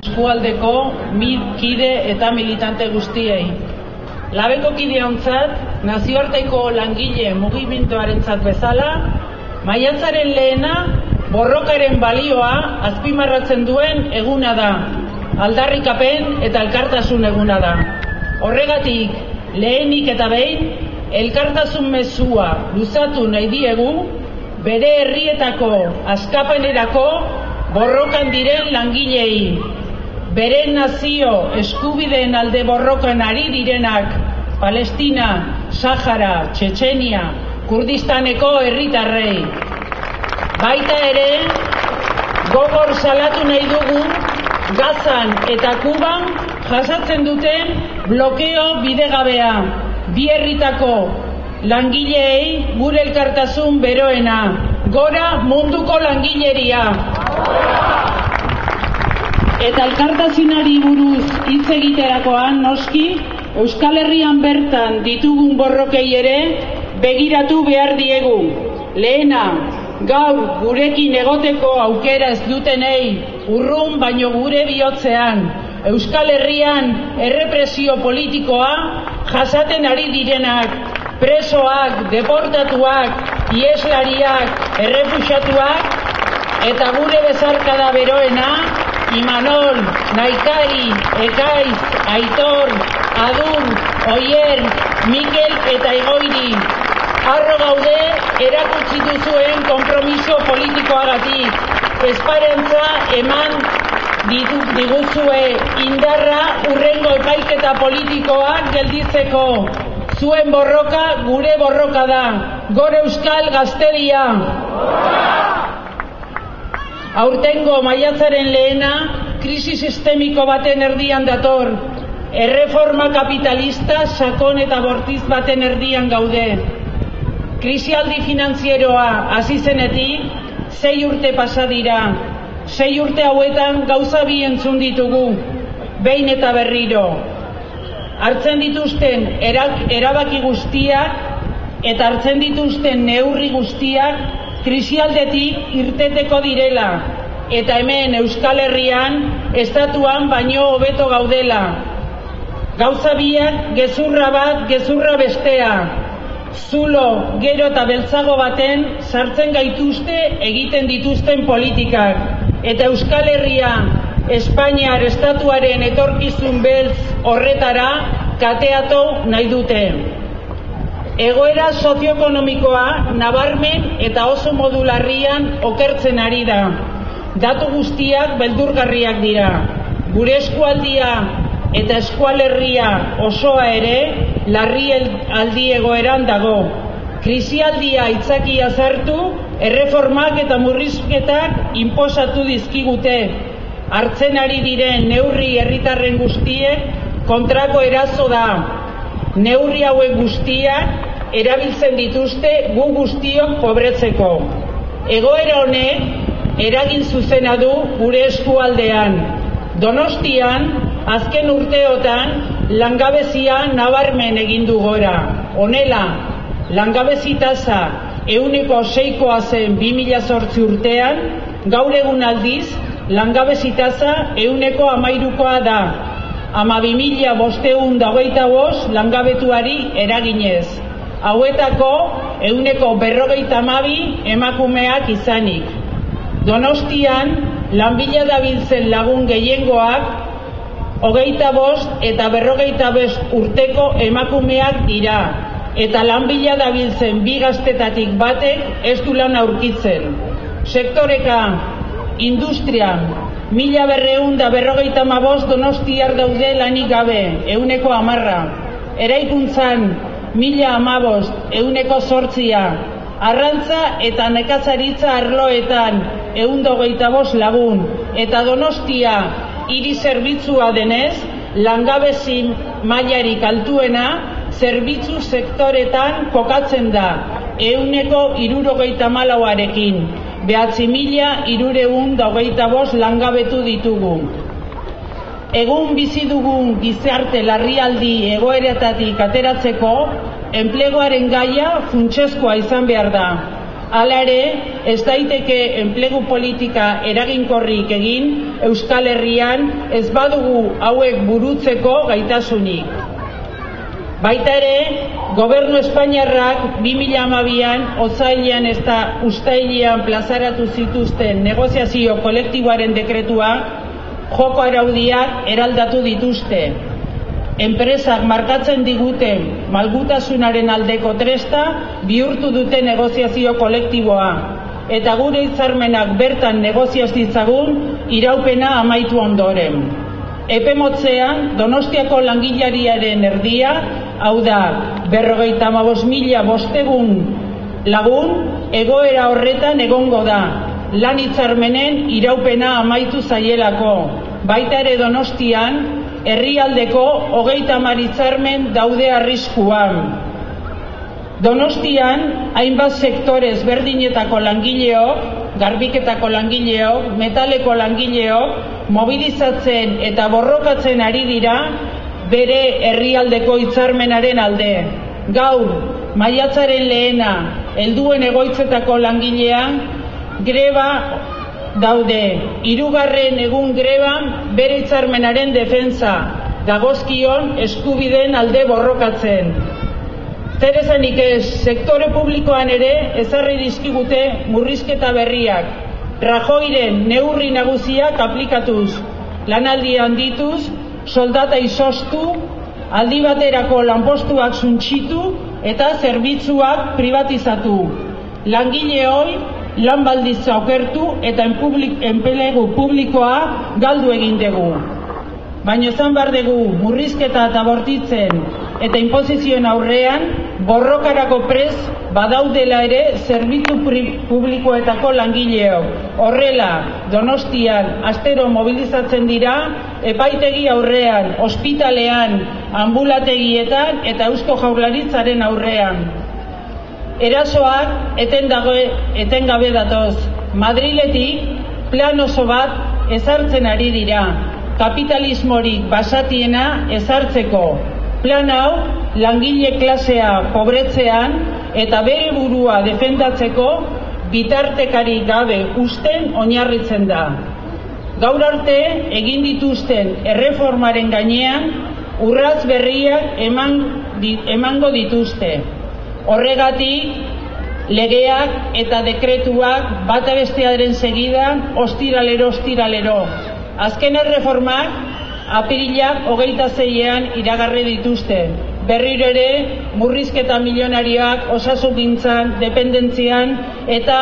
eskualdeko kide eta militante guztiei. Labeko kideontzat, nazioarteko langile mugimenduarentzat bezala, maiatzaren lehena borrokaren balioa azpimarratzen duen eguna da. Aldarrikapen eta elkartasun eguna da. Horregatik, lehenik eta behin, elkartasun mezua luzatu nahi diegu, bere herrietako askapenerako borrokan diren langilei, bere nazio eskubideen alde borrokan ari direnak, Palestina, Sahara, Txetxenia, Kurdistaneko herritarrei. Baita ere, gogor salatu nahi dugu, Gazan eta Kuban jasatzen duten blokeo bidegabea, bi herritako langileei gure elkartasun beroena. Gora munduko langileria! Eta elkartasunari buruz hitz egiterakoan, noski, Euskal Herrian bertan ditugun borrokei ere begiratu behar diegu. Lehena, gaur gurekin egoteko aukera ez dutenei, urrun baino gure bihotzean, Euskal Herrian errepresio politikoa jasaten ari direnak, presoak, deportatuak, ieslariak, errefuxiatuak, eta gure bezarkada beroena, Imanol, Naikari, Ekaiz, Aitor, Adur, Oier, Mikel eta Egoiri. Harro gaude erakutsi duzuen konpromiso politikoagatik. Esperantza eman diguzue indarra hurrengo epaiketa politikoak gelditzeko. Zuen borroka gure borroka da. Gora Euskal Gazteria! Aurtengo maiatzaren lehena krisi sistemiko baten erdian dator. Erreforma kapitalista sakon eta bortiz baten erdian gaude. Krisialdi finantzieroa hasi zenetik 6 urte pasa dira. 6 urte hauetan gauza bi entzun ditugu, behin eta berriro. Hartzen dituzten erabaki guztiak eta hartzen dituzten neurri guztiak krisialdetik irteteko direla, eta hemen Euskal Herrian, estatuan baino hobeto gaudela. Gauza biak gezurra bat, gezurra bestea. Zulo, gero eta beltzago baten sartzen gaituzte egiten dituzten politikak. Eta Euskal Herria, Espainiar estatuaren etorkizun beltz horretara kateatu nahi dute. Egoera sozioekonomikoa nabarmen eta oso modu larrian okertzen ari da. Datu guztiak beldurgarriak dira. Gure eskualdia eta eskualerria osoa ere larrialdi egoeran dago. Krisialdia aitzakia sartu, erreformak eta murrizketak inposatu dizkigute. Hartzen ari diren neurri herritarren guztiek kontrako eraso da. Neurri hauek guztiak erabiltzen dituzte gu guztiok pobretzeko. Egoera honek eragin zuzena du gure eskualdean. Donostian, azken urteotan, langabezia nabarmen egin du gora. Honela, langabezi tasa 6%koa zen 2008 urtean, gaur egun aldiz, langabezi tasa 13%koa da. 12.525 langabetuari eraginez. Hauetako 52% emakumeak izanik. Donostian, lanbila dabiltzen lagun gehiengoak 25 eta 45 urteko emakumeak dira. Eta lanbila dabiltzen bi gaztetatik batek ez du lan aurkitzen. Sektoreka, industrian, 1.255 donostiar daude lanik gabe, 10%. Eraikuntzan, 1.015, 8%. Arrantza eta nekazaritza arloetan, 125 lagun. Eta Donostia hiri zerbitzua denez, langabezi mailarik altuena, zerbitzu sektoretan kokatzen da, 64%arekin. 9.325 langabetu ditugu. Egun bizi dugun gizarte larrialdi egoeretatik ateratzeko, enpleguaren gaia funtsezkoa izan behar da. Hala ere, ez daiteke enplegu politika eraginkorrik egin Euskal Herrian ez badugu hauek burutzeko gaitasunik. Baita ere, Gobernu Espainiarrak 2012an otsailean eta uztailean plazaratu zituzten negoziazio kolektiboaren dekretua joko araudiak eraldatu dituzte. Enpresak markatzen diguten malgutasunaren aldeko tresta bihurtu dute negoziazio kolektiboa, eta gure hitzarmenak bertan negoziaz ditzagun iraupena amaitu ondoren. Epe motzean, Donostiako langilariaren erdia, hau da, 55.500 lagun, egoera horretan egongo da, lan hitzarmenen iraupena amaitu zaielako. Baita ere Donostian, herrialdeko 30 hitzarmen daude arriskuan. Donostian, hainbat sektore ezberdinetako langileok, garbiketako langileok, metaleko langileok, mobilizatzen eta borrokatzen ari dira bere herrialdeko hitzarmenaren alde. Gaur, maiatzaren 1, helduen egoitzetako langilean, greba daude. 3. egun greban bere hitzarmenaren defentsa, dagozkion eskubideen alde borrokatzen. Zer esanik ez, sektore publikoan ere ezarri dizkigute murrizketa berriak, Rajoiren neurri nagusiak aplikatuz, lanaldia handituz, soldata izoztu, aldi baterako lanpostuak suntsitu eta zerbitzuak privatizatu. Langileoi lan baldintza okertu eta enplegu publikoa galdu egin dugu. Baina esan behar dugu murrizketa eta bortitzen eta inposizioen aurrean borrokarako prest badaudela ere zerbitzu publikoetako langileok. Horrela, Donostian astero mobilizatzen dira epaitegi aurrean, ospitalean, ambulategietan eta Eusko Jaurlaritzaren aurrean. Erasoak etengabe datoz. Madriletik plan oso bat ezartzen ari dira. Kapitalismorik basatiena ezartzeko. Plan hau langile klasea pobretzean eta bere burua defendatzeko bitartekari gabe uzten oinarritzen da. Gaur arte egin dituzten erreformaren gainean urrats berriak emango dituzte. Horregatik legeak eta dekretuak bata bestearen segidan ostiralero. Azken erreformak apirilak 26an iragarri dituzte. Berriro ere murrizketa milionarioak osasungintzan, dependentzian eta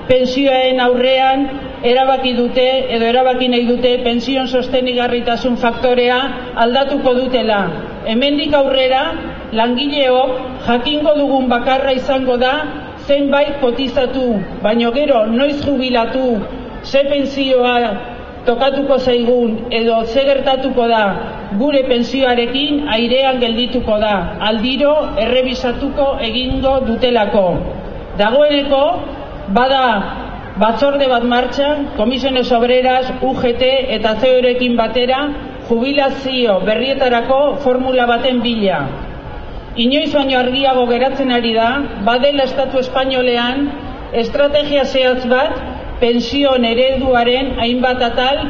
pensioen aurrean erabaki nahi dute pensioen sostenigarritasun faktorea aldatuko dutela. Hemendik aurrera langileok jakingo dugun bakarra izango da zenbait kotizatu, baino gero noiz jubilatu, ze pensioa tokatuko zaigun edo ze gertatuko da gure pensioarekin airean geldituko da, aldiro errebisatuko egingo dutelako. Dagoeneko bada batzorde bat martxan, Comisiones Obreras, UGT eta CEOrekin batera jubilazio berrietarako formula baten bila. Inoiz baino argiago geratzen ari da, badela Estatu Espainolean estrategia zehatz bat pensioen ereduaren hainbat atal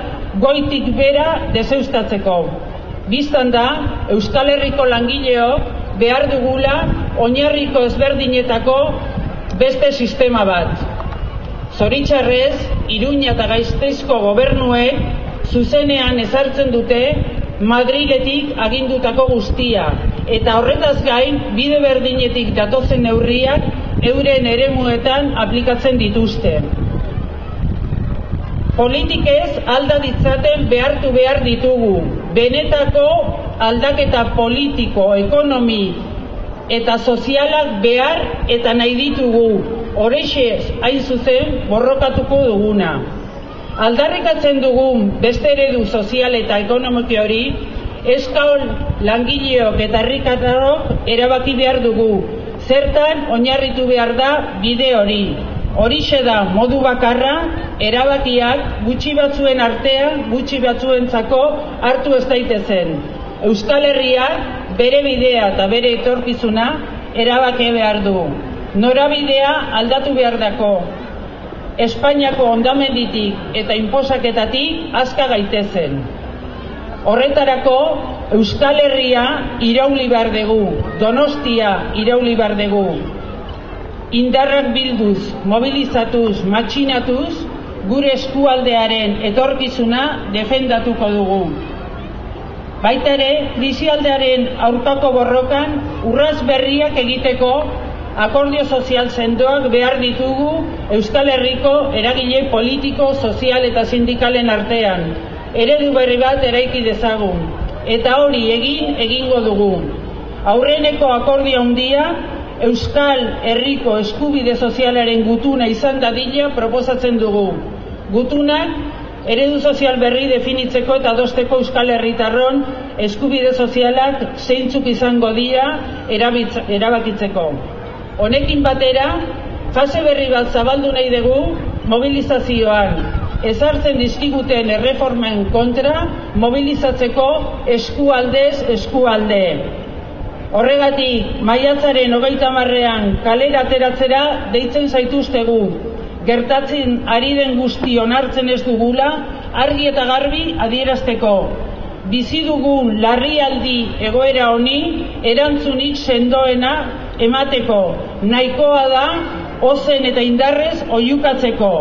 goitik bera deseustatzeko. Bistan da, Euskal Herriko langileok behar dugula oinarriko ezberdinetako beste sistema bat. Zoritxarrez, Iruña eta Gasteizko gobernuek zuzenean ezartzen dute Madriletik agindutako guztia, eta horretaz gain bide berdinetik datozen neurriak euren eremuetan aplikatzen dituzte. Politikez alda ditzaten behartu behar ditugu. Benetako aldaketa politiko, ekonomi eta sozialak behar eta nahi ditugu. Horrexez hain zuzen borrokatuko duguna. Aldarrikatzen dugun beste eredu sozial eta ekonomiki hori, eskaol langileok eta herritarrok erabaki behar dugu. Zertan oinarritu behar da bide hori. Horixe da modu bakarra, erabakiak gutxi batzuen artean, gutxi batzuentzako hartu ez daitezen. Euskal Herriak bere bidea eta bere etorkizuna erabaki behar du. norabidea aldatu behar dako. Espainiako hondamenditik eta inposaketatik aska gaitezen. Horretarako Euskal Herria irauli behar dugu, Donostia irauli behar dugu. Indarrak bilduz, mobilizatuz, matxinatuz, gure eskualdearen etorkizuna defendatuko dugu. Baita ere, krisialdearen aurkako borrokan urrats berriak egiteko akordio sozial sendoak behar ditugu Euskal Herriko eragile politiko, sozial eta sindikalen artean. Eredu berri bat eraiki dezagun. Eta hori egingo dugu. Aurreneko akordio handia Euskal Herriko eskubide sozialaren gutuna izan dadila proposatzen dugu. Gutunak eredu sozial berri definitzeko eta adosteko Euskal Herritarron eskubide sozialak zeintzuk izango dira erabakitzeko. Honekin batera, fase berri bat zabaldu nahi dugu mobilizazioan. Ezartzen dizkiguten erreformen kontra mobilizatzeko eskualdez eskualde. Horregatik, maiatzaren 30ean kalera ateratzera deitzen zaituztegu. Gertatzen ari den guzti onartzen ez dugula, argi eta garbi adierazteko. Bizi dugun larrialdi egoera honi erantzunik sendoena emateko. Nahikoa da, ozen eta indarrez oihukatzeko.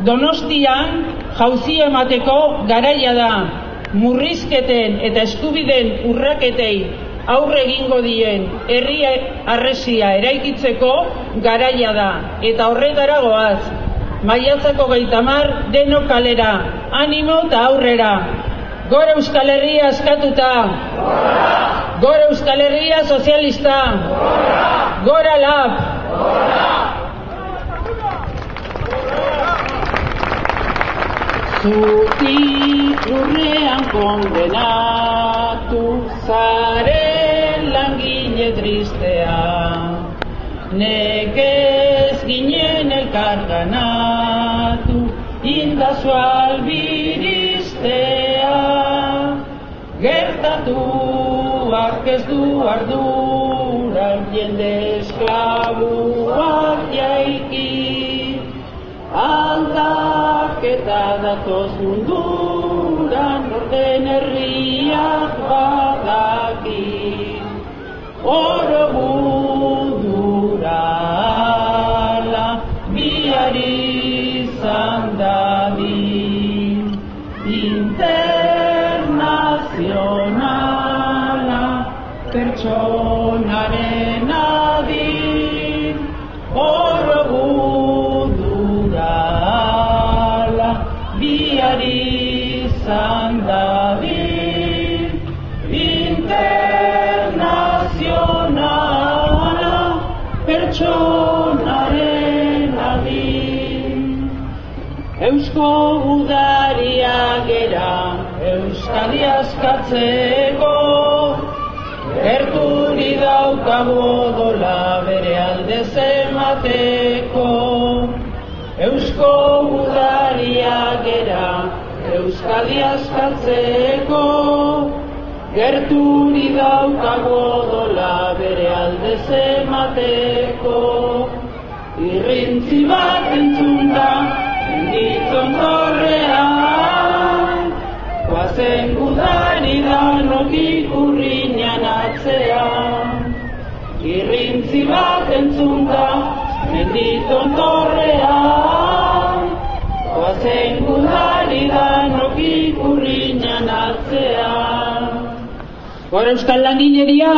Donostian jauzia emateko garaia da. Murrizketen eta eskubideen urraketei aurre egingo dien herri harresia eraikitzeko garaia da. Eta horretara goaz. Maiatzako 30 denok kalera, animo eta aurrera. Gora Euskal Herria askatuta. Gora! Gora Euskal Herria sozialista. Gora! Gora LAB. Gora! Zutik urrean kondenatu zaren langile tristea. Nekez ginen elkarganatu indazu albiristea. Gertatuak ez du arduran jende esklabuak jaiki. Aldaketa datoz munduran orden herriak badaki. Oro budurala biari zandadin. Internazionala pertsonaren adin. Oro budurala biari zandadin. Internazionala pertsonaren adin. Eusko udaria gera Euskadi askatzeko, gerturi daukagu odola bere aldez emateko. Eusko udaria gera Euskadi askatzeko, gerturi daukagu odola bere aldez emateko. Irrintzi bat entzunda menditon torrean, guazen gudari danok ikurriñan atzean. Irrintzi bat entzunda menditon torrean, guazen gudari danok ikurriñan atzean. Gora Euskal Langileria!